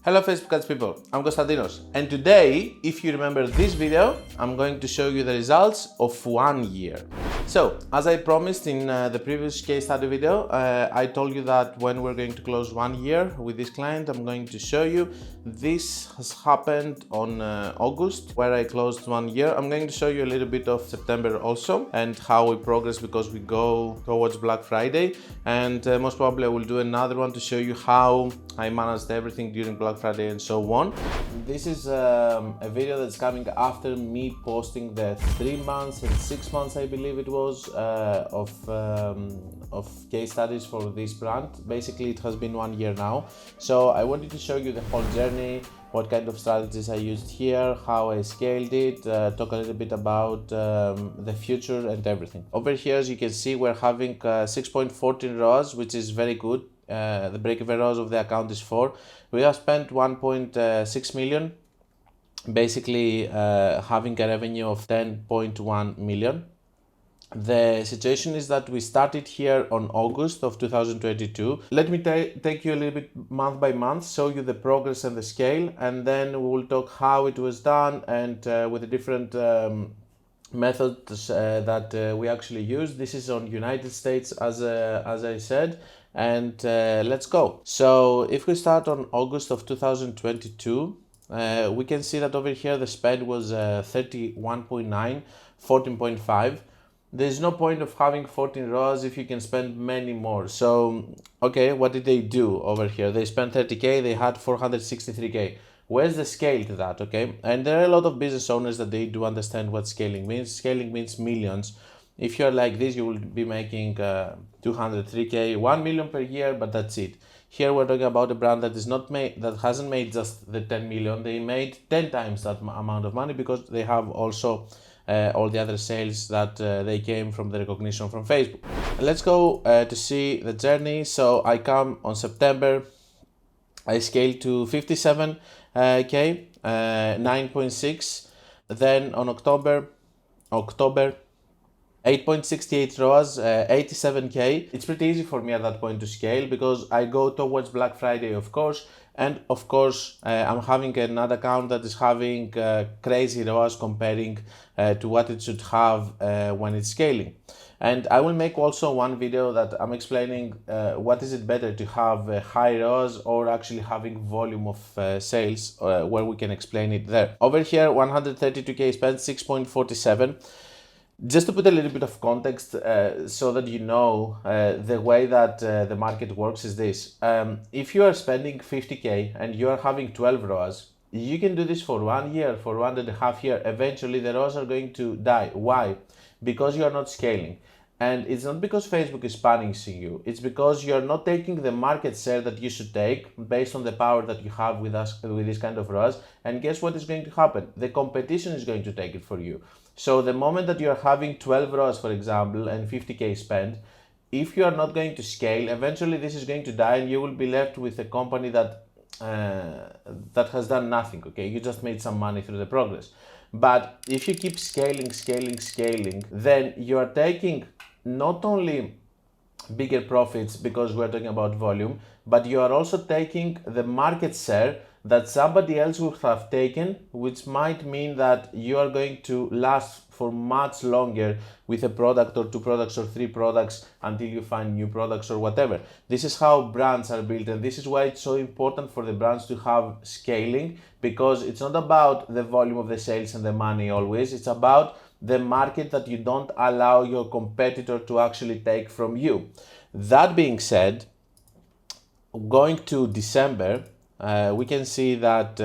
Hello Facebook ads people, I'm Konstantinos, and today, if you remember this video, I'm going to show you the results of 1 year. So, as I promised in the previous case study video, I told you that when we're going to close 1 year with this client, I'm going to show you. This has happened on August, where I closed 1 year. I'm going to show you a little bit of September also, and how we progress because we go towards Black Friday, and most probably I will do another one to show you how I managed everything during Black Friday and so on. This is a video that's coming after me posting the 3 months and 6 months, I believe it was, of case studies for this brand. Basically, it has been 1 year now. So I wanted to show you the whole journey, what kind of strategies I used here, how I scaled it, talk a little bit about the future and everything. Over here, as you can see, we're having 6.14 ROAS, which is very good. The break-even ROAS of the account is 4. We have spent 1.6 million, basically having a revenue of 10.1 million. The situation is that we started here on August of 2022. Let me take you a little bit month by month, show you the progress and the scale, and then we will talk how it was done and with the different methods that we actually use. This is on United States, as I said, and let's go. So if we start on August of 2022, we can see that over here the spend was 31.9, 14.5. There's no point of having 14 ROAS if you can spend many more. So, okay, what did they do over here? They spent 30K, they had 463K. Where's the scale to that, okay? And there are a lot of business owners that they do understand what scaling means. Scaling means millions. If you're like this, you will be making 203K, 1 million per year, but that's it. Here we're talking about a brand that is not made, that hasn't made just the 10 million. They made 10 times that amount of money because they have also all the other sales that they came from the recognition from Facebook. Let's go to see the journey. So I come on September, I scale to 57K, 9.6. Then on October, 8.68 ROAS, 87K. It's pretty easy for me at that point to scale because I go towards Black Friday, of course, and of course I'm having another account that is having crazy ROAS comparing to what it should have when it's scaling. And I will make also one video that I'm explaining what is it better to have high ROAS or actually having volume of sales where we can explain it there. Over here, 132K spent, 6.47. Just to put a little bit of context so that you know the way that the market works is this. If you are spending 50K and you are having 12 ROAS, you can do this for 1 year, for 1.5 years. Eventually the ROAS are going to die. Why? Because you are not scaling. And it's not because Facebook is punishing you. It's because you're not taking the market share that you should take based on the power that you have with this kind of ROAS. And guess what is going to happen? The competition is going to take it for you. So the moment that you're having 12 ROAS, for example, and 50K spent, if you are not going to scale, eventually this is going to die and you will be left with a company that has done nothing, okay? You just made some money through the progress. But if you keep scaling, then you are taking not only bigger profits because we're talking about volume, but you are also taking the market share that somebody else would have taken, which might mean that you are going to last for much longer with a product or 2 products or 3 products until you find new products or whatever. This is how brands are built, and this is why it's so important for the brands to have scaling, because it's not about the volume of the sales and the money always, it's about the market that you don't allow your competitor to actually take from you. That being said, going to December, we can see that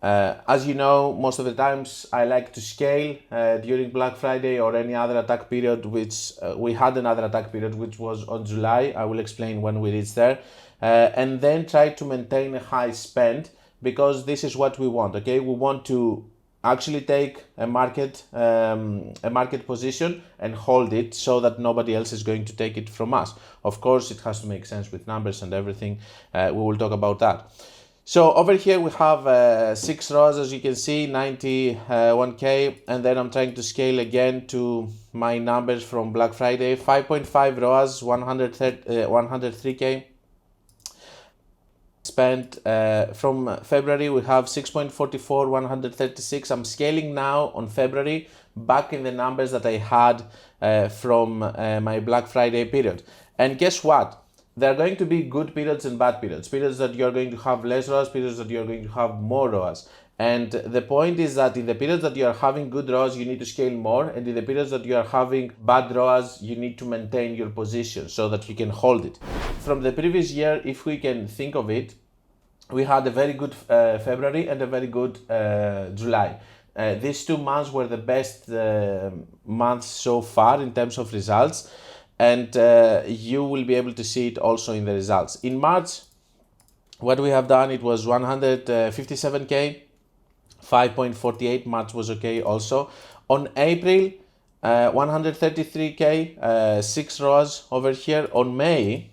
as you know, most of the times I like to scale during Black Friday or any other attack period, which we had another attack period which was on July. I will explain when we reach there, and then try to maintain a high spend because this is what we want, okay? We want to actually take a market position and hold it so that nobody else is going to take it from us. Of course, it has to make sense with numbers and everything. We will talk about that. So over here we have 6 ROAS, as you can see, 91K, and then I'm trying to scale again to my numbers from Black Friday, 5.5 ROAS, 103K, spent from February. We have 6.44, 136. I'm scaling now on February back in the numbers that I had from my Black Friday period. And guess what? There are going to be good periods and bad periods. Periods that you're going to have less ROAS, periods that you're going to have more ROAS. And the point is that in the periods that you are having good ROAS, you need to scale more. And in the periods that you are having bad ROAS, you need to maintain your position so that you can hold it. From the previous year, if we can think of it, we had a very good February and a very good July. These 2 months were the best months so far in terms of results. And you will be able to see it also in the results. In March, what we have done, it was 157K, 5.48, March was okay also. On April, 133K, 6 ROAS over here. On May,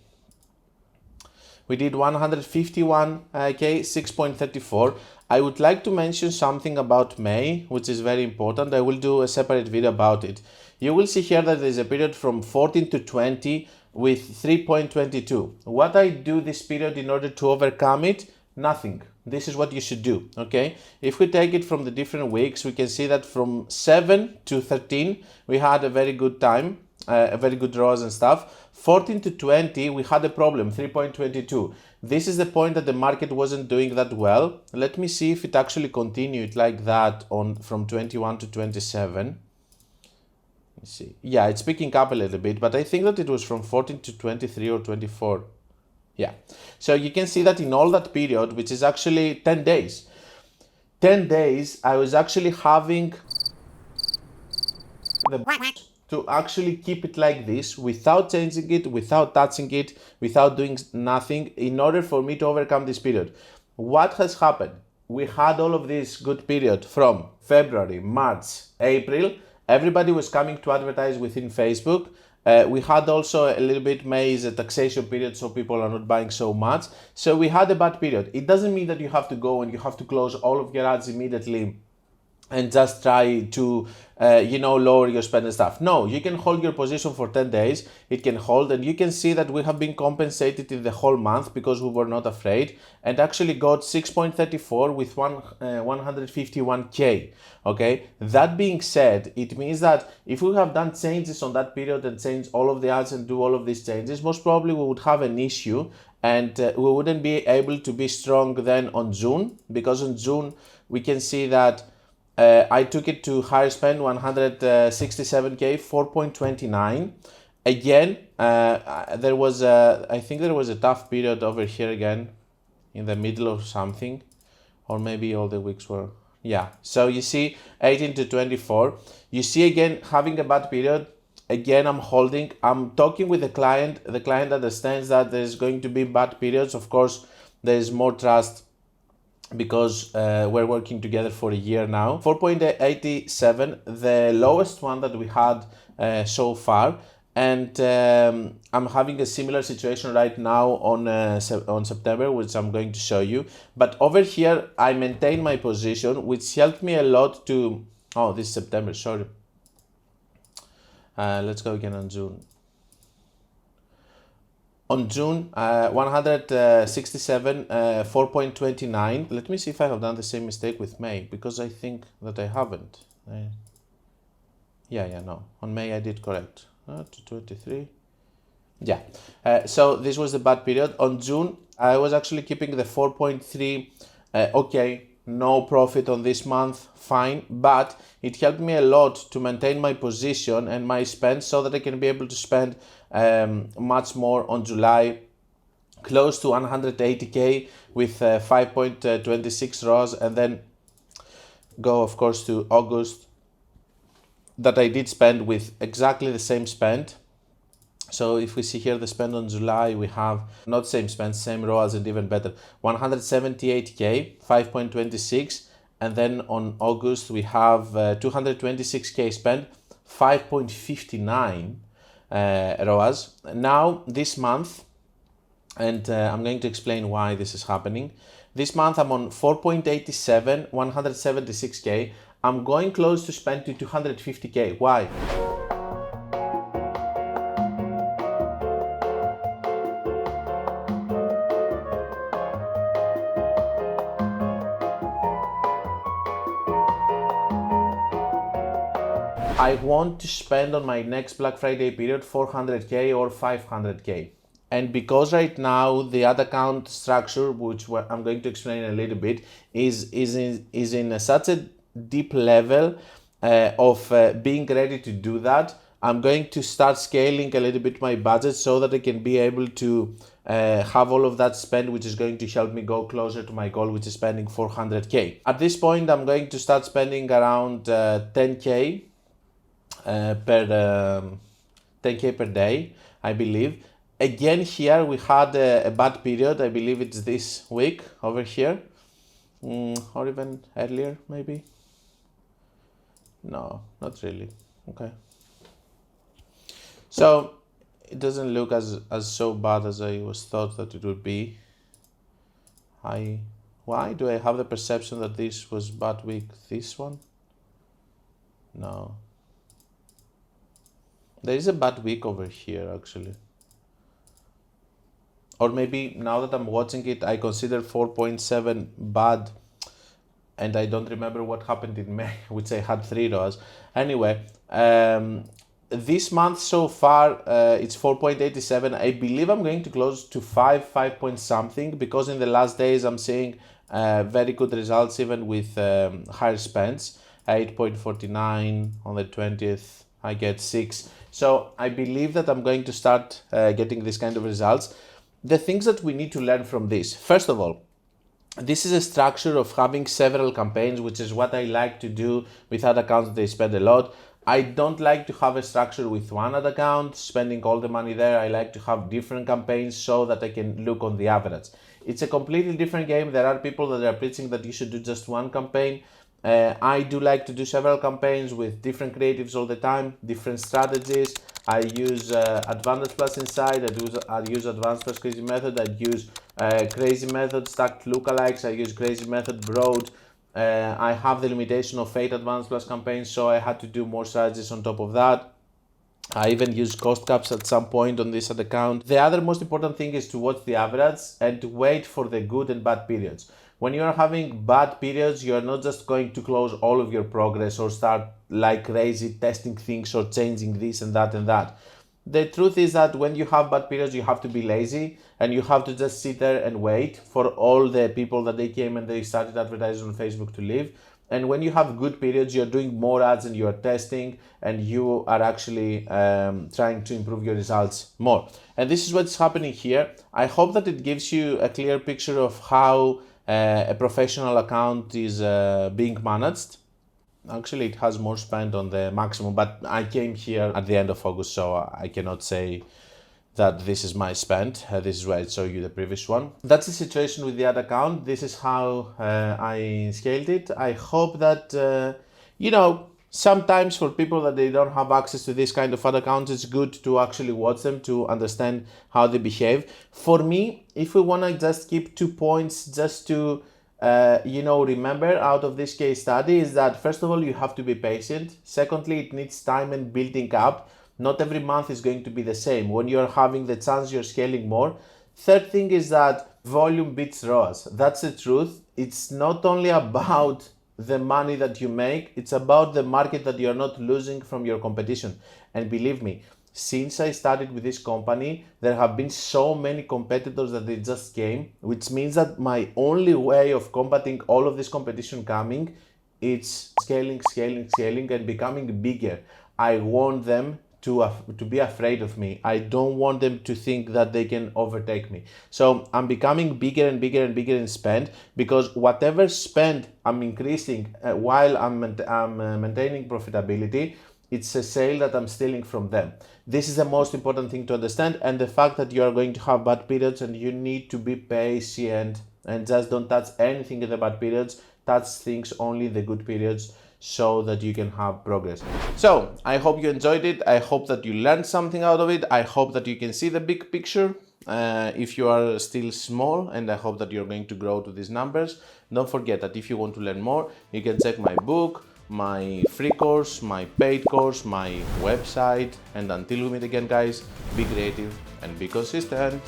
we did 151K, 6.34. I would like to mention something about May, which is very important. I will do a separate video about it. You will see here that there is a period from 14 to 20 with 3.22. What I do this period in order to overcome it? Nothing. This is what you should do, okay? If we take it from the different weeks, we can see that from 7 to 13, we had a very good time, a very good ROAS and stuff. 14 to 20, we had a problem, 3.22. This is the point that the market wasn't doing that well. Let me see if it actually continued like that from 21 to 27. Let's see. Yeah, it's picking up a little bit, but I think that it was from 14 to 23 or 24. Yeah. So you can see that in all that period, which is actually 10 days. 10 days, I was actually having to actually keep it like this without changing it, without touching it, without doing nothing in order for me to overcome this period. What has happened? We had all of this good period from February, March, April. Everybody was coming to advertise within Facebook. We had also a little bit May is a taxation period, so people are not buying so much. So we had a bad period. It doesn't mean that you have to go and you have to close all of your ads immediately and just try to, lower your spend and stuff. No, you can hold your position for 10 days. It can hold, and you can see that we have been compensated in the whole month because we were not afraid and actually got 6.34 with 151K. Okay. That being said, it means that if we have done changes on that period and change all of the ads and do all of these changes, most probably we would have an issue and we wouldn't be able to be strong then on June, because on June we can see that I took it to higher spend, 167K, 4.29. Again, there was I think there was a tough period over here again in the middle of something, or maybe all the weeks were, yeah. So you see 18 to 24. You see again having a bad period. Again, I'm holding, I'm talking with the client. The client understands that there's going to be bad periods. Of course, there is more trust because we're working together for a year now. 4.87, the lowest one that we had so far. And I'm having a similar situation right now on September, which I'm going to show you. But over here, I maintain my position, which helped me a lot to, oh, this is September, sorry. Let's go again on June. On June, 167, 4.29. Let me see if I have done the same mistake with May, because I think that I haven't. No. On May I did correct. To 23. Yeah. So this was the bad period. On June, I was actually keeping the 4.3. Okay, no profit on this month, fine. But it helped me a lot to maintain my position and my spend so that I can be able to spend much more on July, close to 180K with 5.26 ROAS, and then go of course to August, that I did spend with exactly the same spend. So if we see here the spend on July, we have not same spend, same ROAS, and even better, 178K, 5.26, and then on August we have 226K spend, 5.59 ROAS. Now this month, and I'm going to explain why this is happening. This month I'm on 4.87, 176K. I'm going close to spend to 250K. Why? I want to spend on my next Black Friday period 400k or 500k. And because right now the ad account structure, which I'm going to explain a little bit, is in such a deep level of being ready to do that, I'm going to start scaling a little bit my budget so that I can be able to have all of that spend, which is going to help me go closer to my goal, which is spending 400k. At this point, I'm going to start spending around 10k per 10k per day, I believe. Again, here we had a bad period. I believe it's this week over here, or even earlier, maybe. No, not really. Okay. So it doesn't look as so bad as I was thought that it would be. Why do I have the perception that this was bad week? This one? No. There is a bad week over here actually. Or maybe now that I'm watching it, I consider 4.7 bad, and I don't remember what happened in May, which I had 3 ROAS. Anyway, this month so far, it's 4.87. I believe I'm going to close to 5 point something, because in the last days I'm seeing very good results even with higher spends. 8.49 on the 20th, I get 6. So I believe that I'm going to start getting this kind of results. The things that we need to learn from this, first of all, this is a structure of having several campaigns, which is what I like to do with ad accounts that they spend a lot. I don't like to have a structure with one ad account, spending all the money there. I like to have different campaigns so that I can look on the average. It's a completely different game. There are people that are preaching that you should do just one campaign. I do like to do several campaigns with different creatives all the time, different strategies. I use Advantage Plus inside, I use Advanced Plus Crazy Method, I use Crazy Method, Stacked Lookalikes, I use Crazy Method Broad. I have the limitation of 8 Advanced Plus campaigns, so I had to do more strategies on top of that. I even use cost caps at some point on this ad account. The other most important thing is to watch the average and to wait for the good and bad periods. When you are having bad periods, you are not just going to close all of your progress or start like crazy testing things or changing this and that and that. The truth is that when you have bad periods, you have to be lazy and you have to just sit there and wait for all the people that they came and they started advertising on Facebook to leave. And when you have good periods, you're doing more ads and you're testing and you are actually trying to improve your results more. And this is what's happening here. I hope that it gives you a clear picture of how a professional account is being managed. Actually, it has more spend on the maximum, but I came here at the end of August, so I cannot say that this is my spend. This is where I showed you the previous one. That's the situation with the ad account. This is how I scaled it. I hope that, sometimes for people that they don't have access to this kind of ad accounts, it's good to actually watch them to understand how they behave. For me, if we want to just keep 2 points just to remember out of this case study, is that first of all, you have to be patient. Secondly, it needs time and building up. Not every month is going to be the same. When you're having the chance, you're scaling more. Third thing is that volume beats ROAS. That's the truth. It's not only about the money that you make, it's about the market that you're not losing from your competition. And believe me, since I started with this company, there have been so many competitors that they just came, which means that my only way of combating all of this competition coming, it's scaling and becoming bigger. I want them to be afraid of me. I don't want them to think that they can overtake me. So I'm becoming bigger and bigger in spend, because whatever spend I'm increasing while I'm maintaining profitability, it's a sale that I'm stealing from them. This is the most important thing to understand, and the fact that you are going to have bad periods and you need to be patient and just don't touch anything in the bad periods, touch things only in the good periods, so that you can have progress. So I hope you enjoyed it. I hope that you learned something out of it. I hope that you can see the big picture if you are still small, and I hope that you're going to grow to these numbers. Don't forget that if you want to learn more, you can check my book, my free course, my paid course, my website, and until we meet again, guys, be creative and be consistent.